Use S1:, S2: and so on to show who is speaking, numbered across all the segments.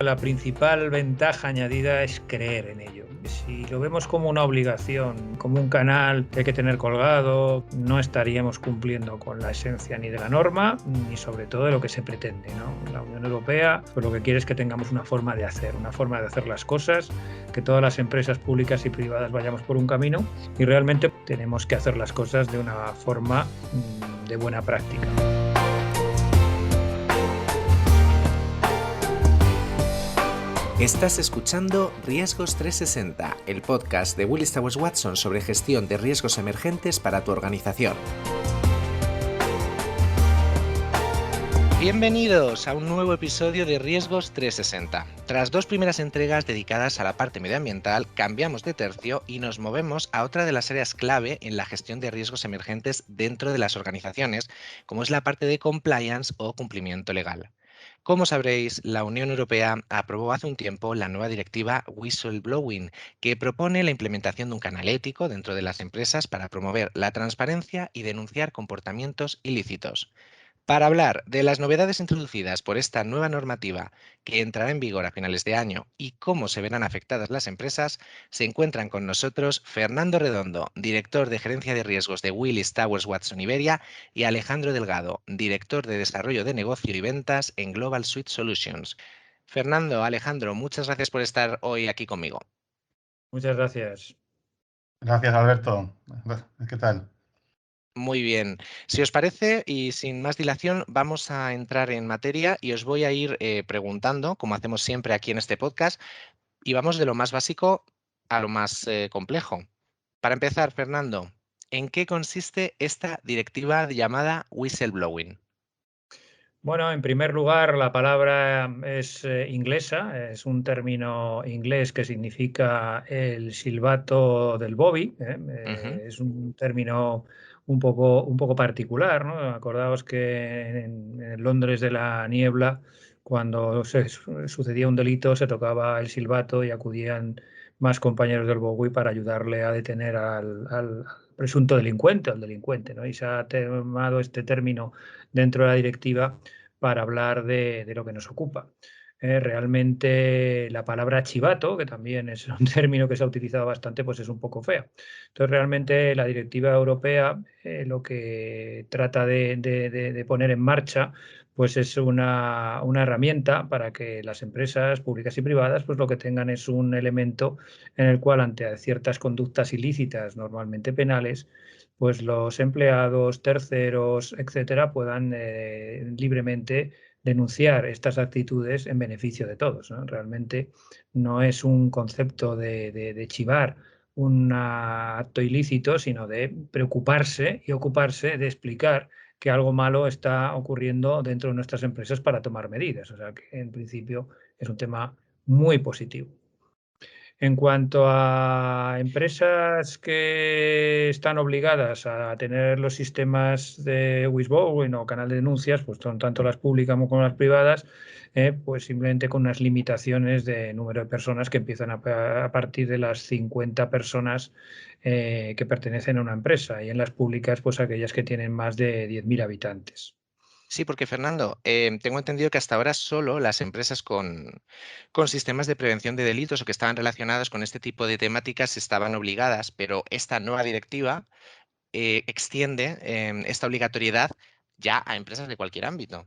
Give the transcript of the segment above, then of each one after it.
S1: La principal ventaja añadida es creer en ello. Si lo vemos como una obligación, como un canal que hay que tener colgado, no estaríamos cumpliendo con la esencia ni de la norma, ni sobre todo de lo que se pretende, ¿no? La Unión Europea, pues lo que quiere es que tengamos una forma de hacer las cosas, que todas las empresas públicas y privadas vayamos por un camino y realmente tenemos que hacer las cosas de una forma de buena práctica.
S2: Estás escuchando Riesgos 360, el podcast de Willis Towers Watson sobre gestión de riesgos emergentes para tu organización. Bienvenidos a un nuevo episodio de Riesgos 360. Tras 2 primeras entregas dedicadas a la parte medioambiental, cambiamos de tercio y nos movemos a otra de las áreas clave en la gestión de riesgos emergentes dentro de las organizaciones, como es la parte de compliance o cumplimiento legal. Como sabréis, la Unión Europea aprobó hace un tiempo la nueva directiva Whistleblowing, que propone la implementación de un canal ético dentro de las empresas para promover la transparencia y denunciar comportamientos ilícitos. Para hablar de las novedades introducidas por esta nueva normativa que entrará en vigor a finales de año y cómo se verán afectadas las empresas, se encuentran con nosotros Fernando Redondo, director de Gerencia de Riesgos de Willis Towers Watson Iberia, y Alejandro Delgado, director de Desarrollo de Negocio y Ventas en Global Suite Solutions. Fernando, Alejandro, muchas gracias por estar hoy aquí conmigo.
S1: Muchas gracias.
S3: Gracias, Alberto. ¿Qué tal?
S2: Muy bien. Si os parece, y sin más dilación, vamos a entrar en materia y os voy a ir preguntando, como hacemos siempre aquí en este podcast, y vamos de lo más básico a lo más complejo. Para empezar, Fernando, ¿en qué consiste esta directiva llamada whistleblowing?
S1: Bueno, en primer lugar, la palabra es inglesa, es un término inglés que significa el silbato del bobby, es un término un poco particular, ¿no? Acordaos que en Londres de la niebla, cuando sucedía un delito, se tocaba el silbato y acudían más compañeros del bobby para ayudarle a detener al presunto delincuente, al delincuente, ¿no? Y se ha tomado este término dentro de la directiva para hablar de lo que nos ocupa. Realmente la palabra chivato, que también es un término que se ha utilizado bastante, pues es un poco fea. Entonces, realmente la directiva europea lo que trata de poner en marcha pues es una herramienta para que las empresas públicas y privadas pues lo que tengan es un elemento en el cual ante ciertas conductas ilícitas, normalmente penales, pues los empleados, terceros, etcétera, puedan libremente denunciar estas actitudes en beneficio de todos, ¿no? Realmente no es un concepto de chivar un acto ilícito, sino de preocuparse y ocuparse de explicar que algo malo está ocurriendo dentro de nuestras empresas para tomar medidas. O sea que en principio es un tema muy positivo. En cuanto a empresas que están obligadas a tener los sistemas de whistleblowing o canal de denuncias, pues son tanto las públicas como las privadas, pues simplemente con unas limitaciones de número de personas que empiezan a partir de las 50 personas que pertenecen a una empresa y en las públicas, pues aquellas que tienen más de 10.000 habitantes.
S2: Sí, porque Fernando, tengo entendido que hasta ahora solo las empresas con sistemas de prevención de delitos o que estaban relacionadas con este tipo de temáticas estaban obligadas, pero esta nueva directiva extiende esta obligatoriedad ya a empresas de cualquier ámbito.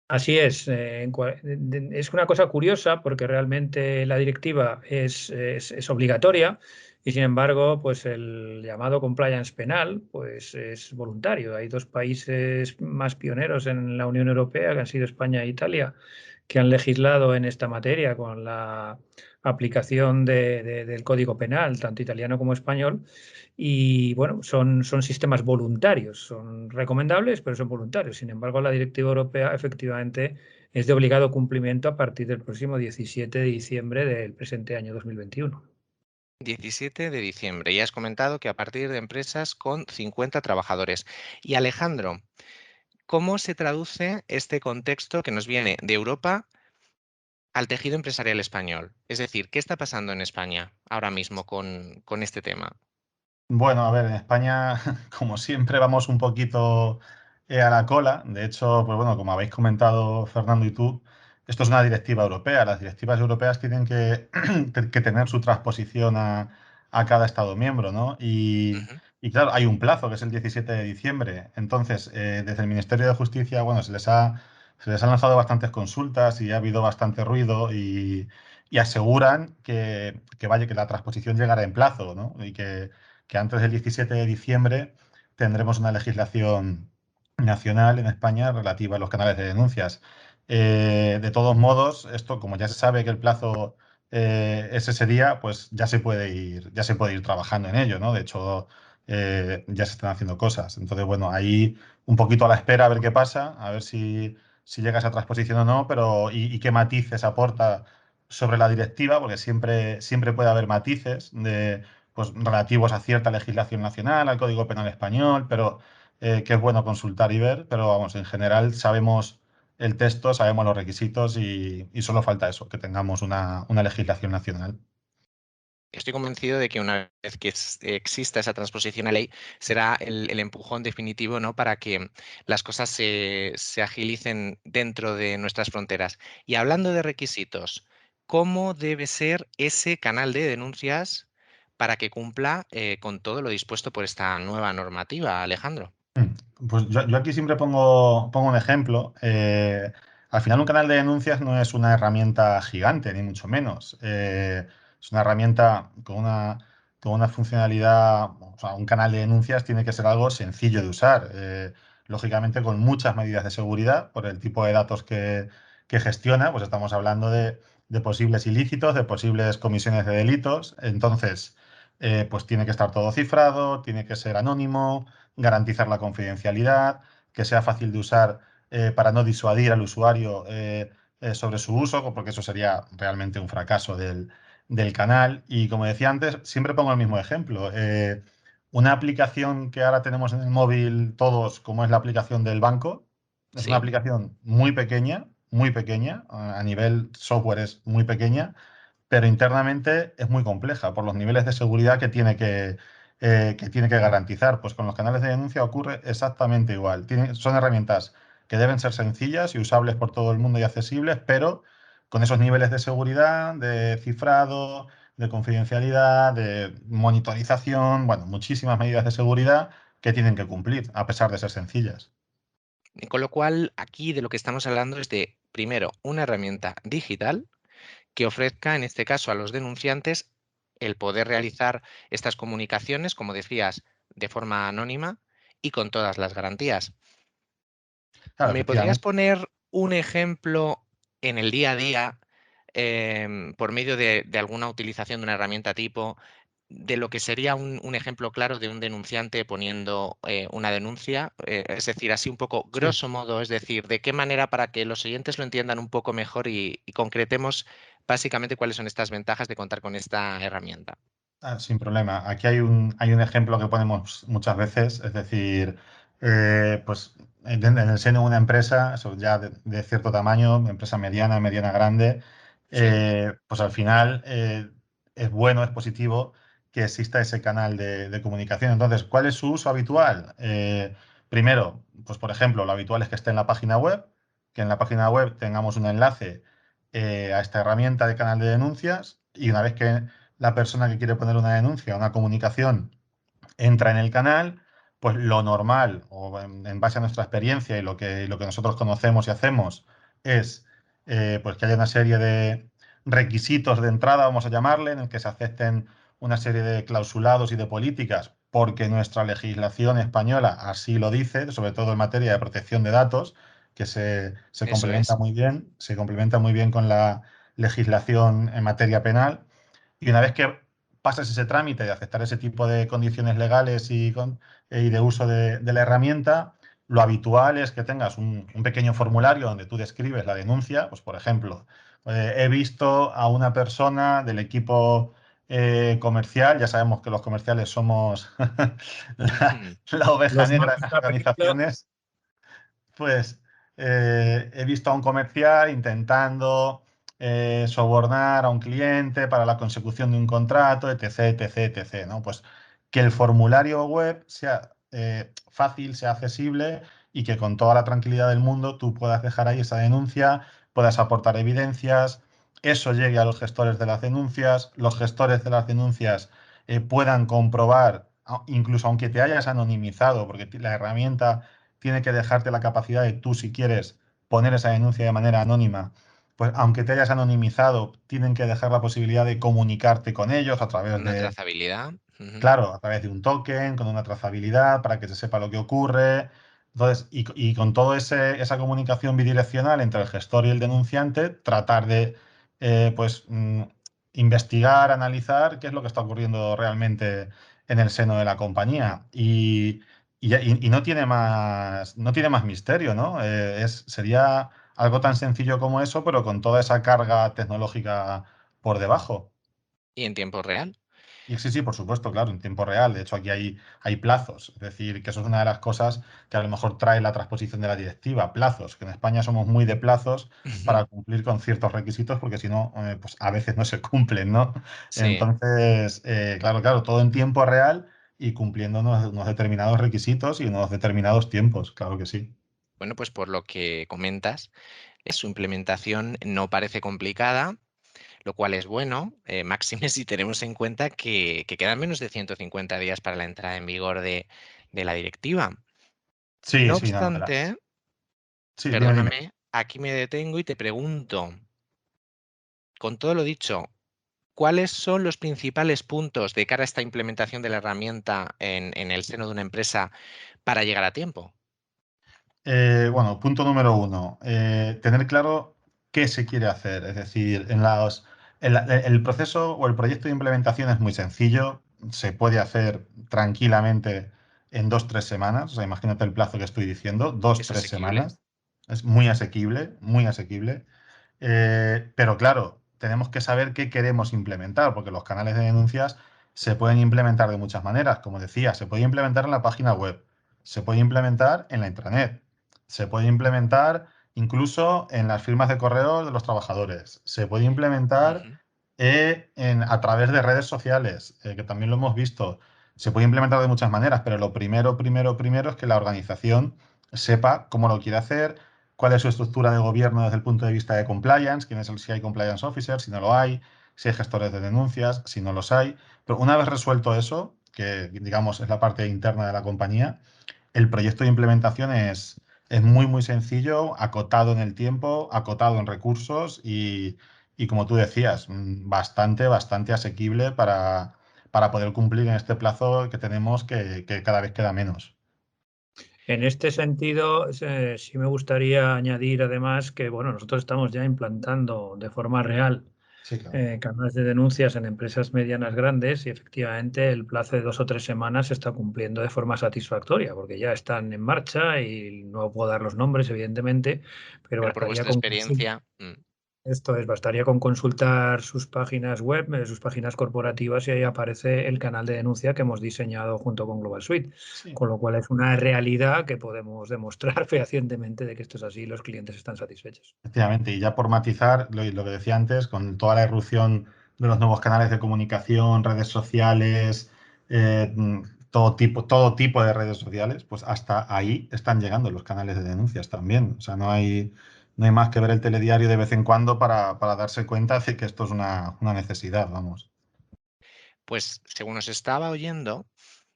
S1: Así es, es una cosa curiosa porque realmente la directiva es obligatoria y sin embargo, pues el llamado compliance penal, pues es voluntario. Hay dos países más pioneros en la Unión Europea, que han sido España e Italia, que han legislado en esta materia con la aplicación del Código Penal, tanto italiano como español. Y bueno, son sistemas voluntarios, son recomendables, pero son voluntarios. Sin embargo, la directiva europea efectivamente es de obligado cumplimiento a partir del próximo 17 de diciembre del presente año 2021.
S2: 17 de diciembre. Ya has comentado que a partir de empresas con 50 trabajadores. Y Alejandro, ¿cómo se traduce este contexto que nos viene de Europa al tejido empresarial español? Es decir, ¿qué está pasando en España ahora mismo con este tema?
S3: Bueno, a ver, en España, como siempre, vamos un poquito a la cola. De hecho, pues bueno, como habéis comentado Fernando y tú, esto es una directiva europea. Las directivas europeas tienen que tener su transposición a cada Estado miembro, ¿no?
S2: Ujú.
S3: Y claro, hay un plazo, que es el 17 de diciembre. Entonces, desde el Ministerio de Justicia, bueno, se les han lanzado bastantes consultas y ha habido bastante ruido y aseguran que la transposición llegará en plazo, ¿no? Y que antes del 17 de diciembre tendremos una legislación nacional en España relativa a los canales de denuncias. De todos modos, esto, como ya se sabe que el plazo es ese día, pues ya se puede ir trabajando en ello, ¿no? De hecho, ya se están haciendo cosas. Entonces, bueno, ahí un poquito a la espera a ver qué pasa, a ver si llega esa transposición o no, pero y qué matices aporta sobre la directiva, porque siempre puede haber matices pues, relativos a cierta legislación nacional, al Código Penal español, pero que es bueno consultar y ver, pero vamos, en general sabemos el texto, sabemos los requisitos y solo falta eso, que tengamos una legislación nacional.
S2: Estoy convencido de que una vez que exista esa transposición a ley, será el empujón definitivo, ¿no? Para que las cosas se agilicen dentro de nuestras fronteras. Y hablando de requisitos, ¿cómo debe ser ese canal de denuncias para que cumpla con todo lo dispuesto por esta nueva normativa, Alejandro?
S3: Pues yo aquí siempre pongo un ejemplo. Al final un canal de denuncias no es una herramienta gigante, ni mucho menos. Es una herramienta con una funcionalidad, o sea, un canal de denuncias tiene que ser algo sencillo de usar. Lógicamente con muchas medidas de seguridad por el tipo de datos que gestiona, pues estamos hablando de posibles ilícitos, de posibles comisiones de delitos. Entonces, pues tiene que estar todo cifrado, tiene que ser anónimo, garantizar la confidencialidad, que sea fácil de usar para no disuadir al usuario sobre su uso, porque eso sería realmente un fracaso del canal. Y como decía antes, siempre pongo el mismo ejemplo. Una aplicación que ahora tenemos en el móvil todos, como es la aplicación del banco, es una
S2: Sí.
S3: aplicación muy pequeña, a nivel software es muy pequeña, pero internamente es muy compleja por los niveles de seguridad que tiene que garantizar. Pues con los canales de denuncia ocurre exactamente igual. Son herramientas que deben ser sencillas y usables por todo el mundo y accesibles, pero con esos niveles de seguridad, de cifrado, de confidencialidad, de monitorización, bueno, muchísimas medidas de seguridad que tienen que cumplir, a pesar de ser sencillas.
S2: Con lo cual, aquí de lo que estamos hablando es de, primero, una herramienta digital que ofrezca, en este caso, a los denunciantes el poder realizar estas comunicaciones, como decías, de forma anónima y con todas las garantías.
S3: Claro,
S2: ¿Me podrías
S3: efectivamente.
S2: poner un ejemplo en el día a día, por medio de alguna utilización de una herramienta tipo, de lo que sería un ejemplo claro de un denunciante poniendo una denuncia? Es decir, así un poco
S3: Sí.
S2: grosso modo, es decir, de qué manera para que los oyentes lo entiendan un poco mejor y concretemos básicamente cuáles son estas ventajas de contar con esta herramienta.
S3: Sin problema. Aquí hay un ejemplo que ponemos muchas veces, es decir, pues en el seno de una empresa, eso ya de cierto tamaño, empresa mediana, mediana grande,
S2: Sí,
S3: pues al final es bueno, es positivo que exista ese canal de comunicación. Entonces, ¿cuál es su uso habitual? Primero, pues por ejemplo, lo habitual es que esté en la página web, que en la página web tengamos un enlace a esta herramienta de canal de denuncias y una vez que la persona que quiere poner una denuncia, una comunicación, entra en el canal, pues lo normal, o en base a nuestra experiencia y lo que nosotros conocemos y hacemos, es pues que haya una serie de requisitos de entrada, vamos a llamarle, en el que se acepten una serie de clausulados y de políticas, porque nuestra legislación española así lo dice, sobre todo en materia de protección de datos, que
S2: eso es.
S3: se complementa muy bien con la legislación en materia penal. Y una vez que pasas ese trámite de aceptar ese tipo de condiciones legales y de uso de la herramienta, lo habitual es que tengas un pequeño formulario donde tú describes la denuncia. Pues, por ejemplo, he visto a una persona del equipo comercial, ya sabemos que los comerciales somos la oveja
S1: Los
S3: negra de
S1: malos
S3: las
S1: apellidos.
S3: organizaciones, pues he visto a un comercial intentando sobornar a un cliente para la consecución de un contrato, etc., etc., etc., ¿no? Pues que el formulario web sea fácil, sea accesible y que con toda la tranquilidad del mundo tú puedas dejar ahí esa denuncia puedas aportar evidencias, eso llegue a los gestores de las denuncias, los gestores de las denuncias puedan comprobar, incluso aunque te hayas anonimizado, porque la herramienta tiene que dejarte la capacidad de tú, si quieres, poner esa denuncia de manera anónima, pues aunque te hayas anonimizado, tienen que dejar la posibilidad de comunicarte con ellos a través
S2: Una
S3: de,
S2: trazabilidad.
S3: claro, a través de un token, con una trazabilidad, para que se sepa lo que ocurre. Entonces, y con toda esa comunicación bidireccional entre el gestor y el denunciante, tratar de pues, investigar, analizar qué es lo que está ocurriendo realmente en el seno de la compañía. Y no tiene más misterio, ¿no? Sería algo tan sencillo como eso, pero con toda esa carga tecnológica por debajo.
S2: Y en tiempo real.
S3: Y sí, sí, por supuesto, claro, en tiempo real. De hecho, aquí hay plazos. Es decir, que eso es una de las cosas que a lo mejor trae la transposición de la directiva. Plazos, que en España somos muy de plazos para cumplir con ciertos requisitos, porque si no, pues a veces no se cumplen, ¿no?
S2: Sí.
S3: Entonces, claro, todo en tiempo real y cumpliendo unos determinados requisitos y unos determinados tiempos, claro que sí.
S2: Bueno, pues por lo que comentas, su implementación no parece complicada, lo cual es bueno, máxime si tenemos en cuenta que quedan menos de 150 días para la entrada en vigor de la directiva.
S3: Sí,
S2: No
S3: sí, no, no,
S2: obstante,
S3: sí, dime, dime.
S2: perdóname, aquí me detengo y te pregunto, con todo lo dicho, ¿cuáles son los principales puntos de cara a esta implementación de la herramienta en el seno de una empresa para llegar a tiempo?
S3: Bueno, punto número uno, tener claro qué se quiere hacer. Es decir, el proceso o el proyecto de implementación es muy sencillo, se puede hacer tranquilamente en 2, 3 semanas. O sea, imagínate el plazo que estoy diciendo, dos,
S2: ¿Es
S3: tres
S2: asequible?
S3: semanas. Es muy asequible, muy asequible. Pero claro, tenemos que saber qué queremos implementar, porque los canales de denuncias se pueden implementar de muchas maneras. Como decía, se puede implementar en la página web, se puede implementar en la intranet, se puede implementar incluso en las firmas de correo de los trabajadores, se puede implementar
S2: Ujú.
S3: a través de redes sociales, que también lo hemos visto. Se puede implementar de muchas maneras, pero lo primero es que la organización sepa cómo lo quiere hacer, cuál es su estructura de gobierno desde el punto de vista de compliance, si hay compliance officer, si no lo hay, si hay gestores de denuncias, si no los hay. Pero una vez resuelto eso, que digamos es la parte interna de la compañía, el proyecto de implementación es muy, muy sencillo, acotado en el tiempo, acotado en recursos y como tú decías, bastante asequible para poder cumplir en este plazo que tenemos que cada vez queda menos.
S1: En este sentido, sí me gustaría añadir además que bueno, nosotros estamos ya implantando de forma real
S3: Sí, claro.
S1: canales de denuncias en empresas medianas grandes y efectivamente el plazo de 2 o 3 semanas se está cumpliendo de forma satisfactoria porque ya están en marcha y no puedo dar los nombres, evidentemente, pero
S2: Pero por
S1: bastaría
S2: vuestra
S1: con
S2: experiencia,
S1: esto es, bastaría con consultar sus páginas web, sus páginas corporativas y ahí aparece el canal de denuncia que hemos diseñado junto con Global Suite.
S3: Sí,
S1: Con lo cual es una realidad que podemos demostrar fehacientemente de que esto es así y los clientes están satisfechos.
S3: efectivamente. Y ya por matizar lo que decía antes, con toda la irrupción de los nuevos canales de comunicación, redes sociales, eh, mm, todo tipo de redes sociales, pues hasta ahí están llegando los canales de denuncias también. O sea, no hay más que ver el telediario de vez en cuando para darse cuenta de que esto es una necesidad, vamos.
S2: pues según os estaba oyendo,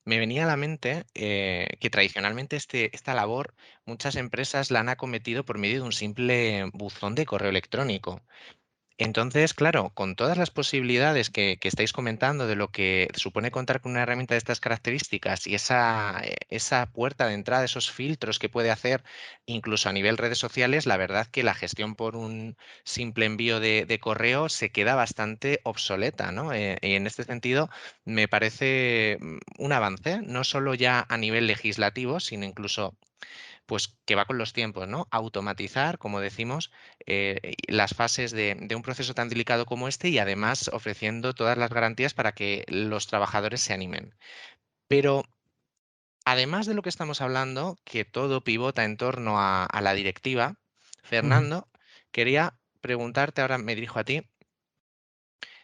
S2: me venía a la mente que tradicionalmente esta labor muchas empresas la han acometido por medio de un simple buzón de correo electrónico. Entonces, claro, con todas las posibilidades que estáis comentando de lo que supone contar con una herramienta de estas características y esa puerta de entrada, esos filtros que puede hacer incluso a nivel redes sociales, la verdad que la gestión por un simple envío de correo se queda bastante obsoleta, ¿no? Y en este sentido, me parece un avance, no solo ya a nivel legislativo, sino incluso pues que va con los tiempos, ¿no? Automatizar, como decimos, las fases de un proceso tan delicado como este y además ofreciendo todas las garantías para que los trabajadores se animen. Pero además de lo que estamos hablando, que todo pivota en torno a la directiva,
S1: Ujú.
S2: Fernando, quería preguntarte, ahora me dirijo a ti,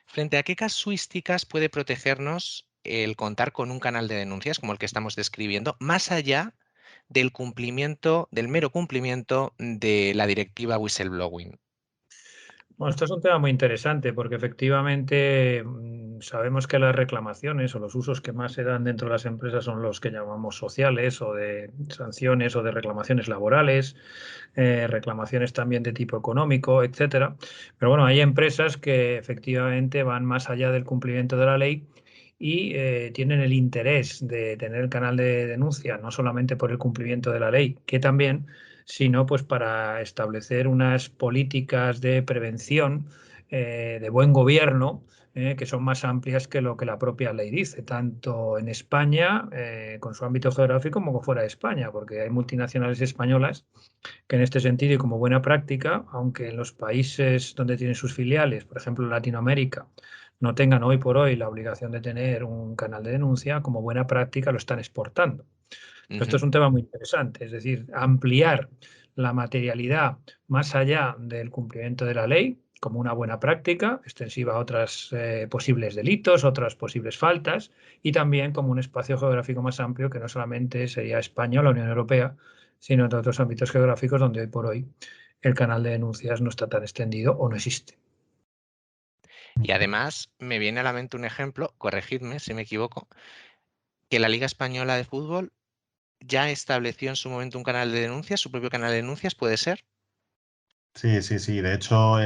S2: ¿frente a qué casuísticas puede protegernos el contar con un canal de denuncias como el que estamos describiendo, más allá del cumplimiento, del mero cumplimiento de la directiva whistleblowing?
S1: Bueno, esto es un tema muy interesante porque efectivamente sabemos que las reclamaciones o los usos que más se dan dentro de las empresas son los que llamamos sociales o de sanciones o de reclamaciones laborales, reclamaciones también de tipo económico, etcétera. Pero bueno, hay empresas que efectivamente van más allá del cumplimiento de la ley y tienen el interés de tener el canal de denuncia, no solamente por el cumplimiento de la ley, que también sino pues para establecer unas políticas de prevención, de buen gobierno, que son más amplias que lo que la propia ley dice, tanto en España, con su ámbito geográfico, como fuera de España, porque hay multinacionales españolas que en este sentido y como buena práctica, aunque en los países donde tienen sus filiales, por ejemplo en Latinoamérica, no tengan hoy por hoy la obligación de tener un canal de denuncia, como buena práctica lo están exportando. Esto es un tema muy interesante, es decir, ampliar la materialidad más allá del cumplimiento de la ley como una buena práctica, extensiva a otros posibles delitos, otras posibles faltas, y también como un espacio geográfico más amplio que no solamente sería España o la Unión Europea, sino en otros ámbitos geográficos donde hoy por hoy el canal de denuncias no está tan extendido o no existe.
S2: Y además me viene a la mente un ejemplo, corregidme si me equivoco, que la Liga Española de Fútbol ya estableció en su momento un canal de denuncias, su propio canal de denuncias, ¿puede ser?
S3: Sí, sí, sí. De hecho,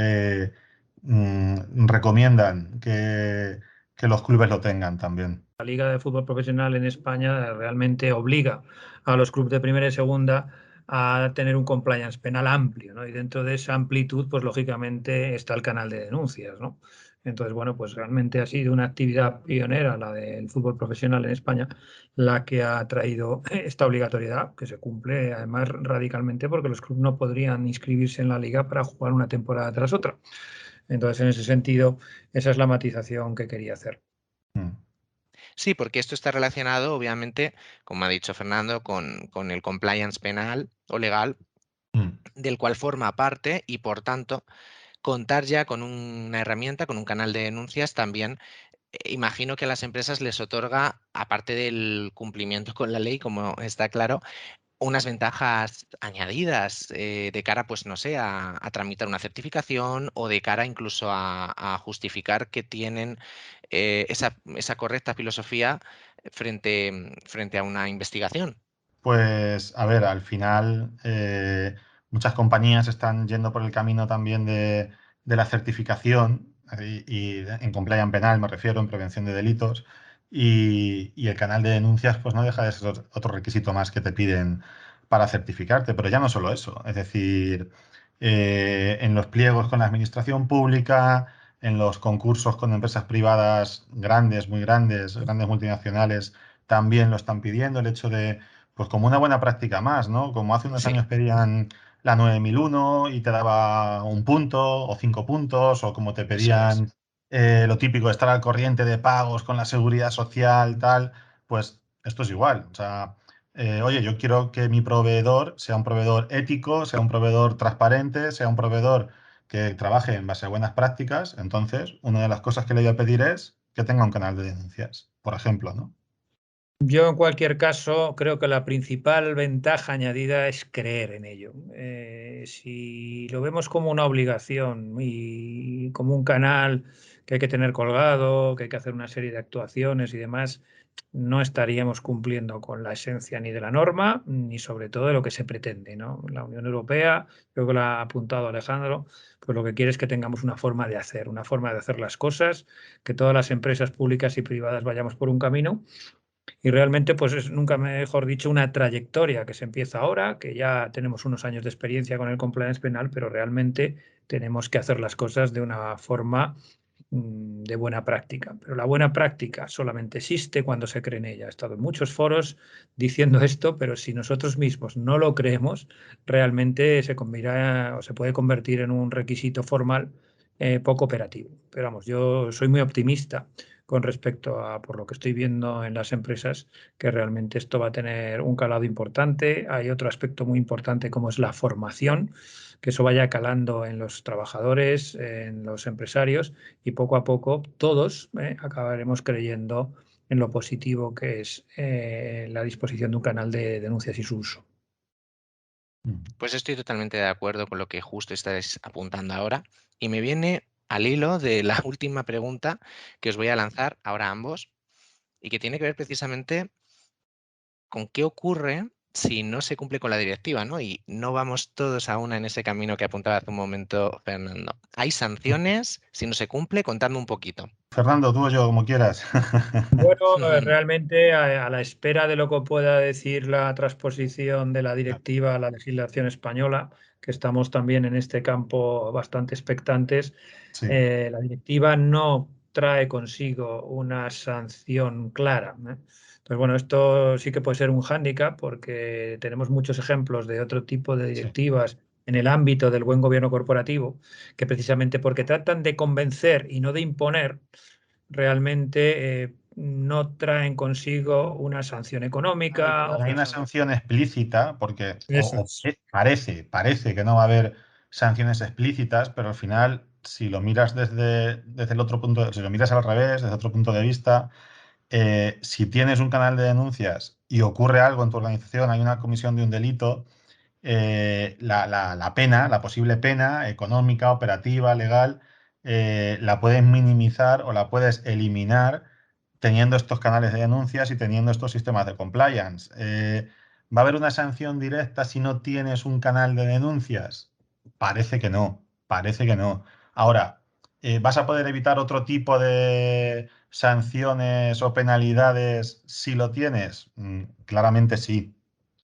S3: recomiendan que los clubes lo tengan también.
S1: La Liga de Fútbol Profesional en España realmente obliga a los clubes de primera y segunda a tener un compliance penal amplio, ¿no? Y dentro de esa amplitud, pues lógicamente está el canal de denuncias, ¿no? Entonces, bueno, pues realmente ha sido una actividad pionera la del fútbol profesional en España, la que ha traído esta obligatoriedad, que se cumple además radicalmente porque los clubes no podrían inscribirse en la liga para jugar una temporada tras otra. Entonces, en ese sentido, esa es la matización que quería hacer.
S3: Mm,
S2: Sí, porque esto está relacionado, obviamente, como ha dicho Fernando, con el compliance penal o legal,
S3: mm.
S2: del cual forma parte y, por tanto, contar ya con una herramienta, con un canal de denuncias, también imagino que a las empresas les otorga, aparte del cumplimiento con la ley, como está claro, unas ventajas añadidas de cara, pues no sé, a tramitar una certificación o de cara incluso a justificar que tienen esa correcta filosofía frente a una investigación.
S3: Pues, a ver, al final muchas compañías están yendo por el camino también de la certificación y en compliance penal, me refiero, en prevención de delitos. Y el canal de denuncias, pues no deja de ser otro requisito más que te piden para certificarte. Pero ya no solo eso, es decir, en los pliegos con la administración pública, en los concursos con empresas privadas grandes, muy grandes, grandes multinacionales, también lo están pidiendo el hecho de pues como una buena práctica más, ¿no? Como hace unos
S2: Sí,
S3: años pedían la 9001 y te daba un punto o 5 puntos, o como te
S2: eso es.
S3: pedían lo típico de estar al corriente de pagos con la seguridad social, tal, pues esto es igual. O sea, oye, yo quiero que mi proveedor sea un proveedor ético, sea un proveedor transparente, sea un proveedor que trabaje en base a buenas prácticas. Entonces, una de las cosas que le voy a pedir es que tenga un canal de denuncias, por ejemplo, ¿no?
S1: Yo, en cualquier caso, creo que la principal ventaja añadida es creer en ello. Si lo vemos como una obligación y como un canal que hay que tener colgado, que hay que hacer una serie de actuaciones y demás, no estaríamos cumpliendo con la esencia ni de la norma, ni sobre todo de lo que se pretende, ¿no? La Unión Europea, creo que lo ha apuntado Alejandro, pues lo que quiere es que tengamos una forma de hacer las cosas, que todas las empresas públicas y privadas vayamos por un camino y realmente, pues es, nunca mejor dicho, una trayectoria que se empieza ahora, que ya tenemos unos años de experiencia con el compliance penal, pero realmente tenemos que hacer las cosas de una forma de buena práctica. Pero la buena práctica solamente existe cuando se cree en ella. He estado en muchos foros diciendo esto, pero si nosotros mismos no lo creemos, realmente se convertirá o se puede convertir en un requisito formal poco operativo. Pero vamos, yo soy muy optimista con respecto a, por lo que estoy viendo en las empresas, que realmente esto va a tener un calado importante. Hay otro aspecto muy importante como es la formación, que eso vaya calando en los trabajadores, en los empresarios y poco a poco todos acabaremos creyendo en lo positivo que es la disposición de un canal de denuncias y su uso.
S2: Pues estoy totalmente de acuerdo con lo que justo estáis apuntando ahora y me viene al hilo de la última pregunta que os voy a lanzar ahora a ambos y que tiene que ver precisamente con qué ocurre si no se cumple con la directiva, ¿no? Y no vamos todos a una en ese camino que apuntaba hace un momento Fernando. ¿Hay sanciones si no se cumple? Contadme un poquito.
S3: Fernando, tú o yo, como quieras.
S1: Bueno, realmente a la espera de lo que pueda decir la transposición de la directiva a la legislación española, que estamos también en este campo bastante expectantes,
S3: Sí,
S1: la directiva no trae consigo una sanción clara, ¿eh? Entonces, bueno, esto sí que puede ser un hándicap porque tenemos muchos ejemplos de otro tipo de
S3: sí.
S1: directivas en el ámbito del buen gobierno corporativo, que precisamente porque tratan de convencer y no de imponer, realmente no traen consigo una sanción económica o
S3: Hay
S1: una
S3: una
S1: sanción.
S3: sanción explícita, porque
S1: Eso es.
S3: parece que no va a haber sanciones explícitas, pero al final, si lo miras desde el otro punto, si lo miras al revés, desde otro punto de vista, si tienes un canal de denuncias y ocurre algo en tu organización, hay una comisión de un delito, la pena, la posible pena económica, operativa, legal, la puedes minimizar o la puedes eliminar teniendo estos canales de denuncias y teniendo estos sistemas de compliance. ¿Va a haber una sanción directa si no tienes un canal de denuncias? Parece que no, parece que no. Ahora, ¿vas a poder evitar otro tipo de sanciones o penalidades si lo tienes? Claramente sí.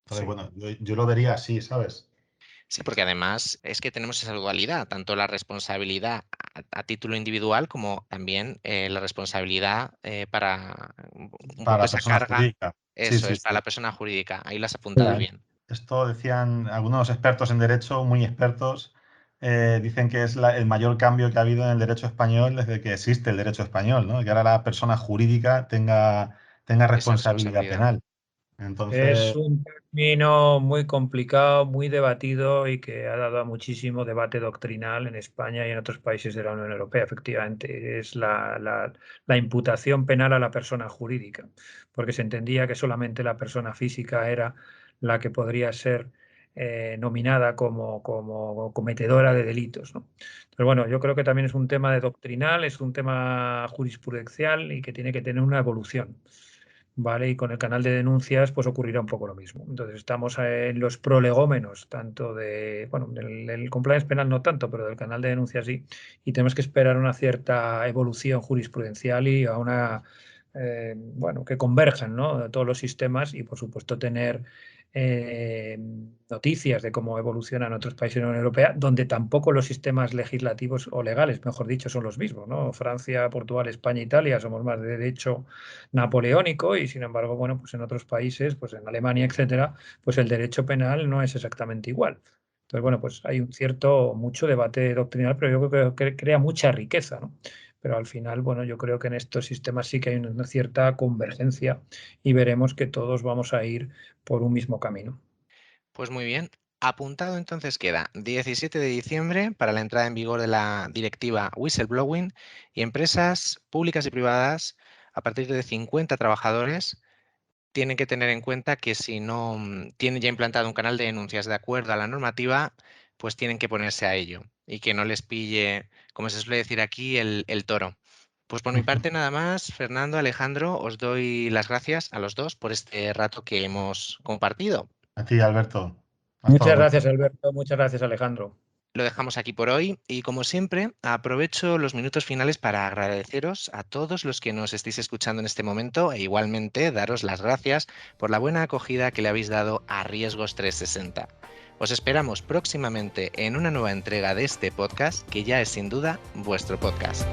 S3: Entonces,
S1: Sí.
S3: bueno, yo lo vería así, ¿sabes?
S2: Sí, porque además es que tenemos esa dualidad, tanto la responsabilidad a título individual como también la responsabilidad para un
S3: Para
S2: poco
S3: la
S2: esa
S3: persona
S2: carga.
S3: jurídica. Sí,
S2: Eso
S3: sí,
S2: es, para
S3: sí.
S2: la persona jurídica. Ahí lo has apuntado
S3: Mira,
S2: bien.
S3: esto decían algunos expertos en derecho, muy expertos, dicen que es el mayor cambio que ha habido en el derecho español desde que existe el derecho español, ¿no? Que ahora la persona jurídica tenga
S2: Esa
S3: responsabilidad
S2: responsabilidad.
S3: penal.
S1: Es
S3: Entonces,
S1: un término muy complicado, muy debatido y que ha dado a muchísimo debate doctrinal en España y en otros países de la Unión Europea. Efectivamente, es la imputación penal a la persona jurídica, porque se entendía que solamente la persona física era la que podría ser nominada como cometedora de delitos, ¿no? Pero bueno, yo creo que también es un tema de doctrinal, es un tema jurisprudencial y que tiene que tener una evolución. ¿Vale? Y con el canal de denuncias, pues ocurrirá un poco lo mismo. Entonces, estamos en los prolegómenos, tanto bueno, del compliance penal no tanto, pero del canal de denuncias sí, y tenemos que esperar una cierta evolución jurisprudencial y a bueno, que converjan, ¿no? Todos los sistemas y, por supuesto, tener noticias de cómo evolucionan otros países de la Unión Europea, donde tampoco los sistemas legislativos o legales, mejor dicho, son los mismos, ¿no? Francia, Portugal, España, Italia somos más de derecho napoleónico y sin embargo, bueno, pues en otros países, pues en Alemania, etcétera, pues el derecho penal no es exactamente igual. Entonces, bueno, pues hay mucho debate doctrinal, pero yo creo que crea mucha riqueza, ¿no? Pero al final, bueno, yo creo que en estos sistemas sí que hay una cierta convergencia y veremos que todos vamos a ir por un mismo camino.
S2: Pues muy bien. Apuntado entonces queda 17 de diciembre para la entrada en vigor de la directiva Whistleblowing y empresas públicas y privadas a partir de 50 trabajadores tienen que tener en cuenta que si no tienen ya implantado un canal de denuncias de acuerdo a la normativa, pues tienen que ponerse a ello y que no les pille, como se suele decir aquí, el toro. Pues por mi parte nada más, Fernando, Alejandro, os doy las gracias a los dos por este rato que hemos compartido.
S3: a ti, Alberto. Ha estado
S1: Muchas
S3: muy
S1: gracias,
S3: bien.
S1: Alberto. Muchas gracias, Alejandro.
S2: Lo dejamos aquí por hoy y como siempre aprovecho los minutos finales para agradeceros a todos los que nos estéis escuchando en este momento e igualmente daros las gracias por la buena acogida que le habéis dado a Riesgos 360. Os esperamos próximamente en una nueva entrega de este podcast que ya es sin duda vuestro podcast.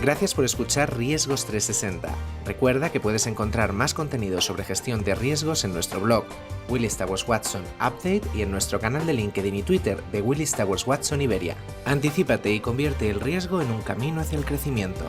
S2: Gracias por escuchar Riesgos 360. Recuerda que puedes encontrar más contenido sobre gestión de riesgos en nuestro blog, Willis Towers Watson Update, y en nuestro canal de LinkedIn y Twitter de Willis Towers Watson Iberia. Anticípate y convierte el riesgo en un camino hacia el crecimiento.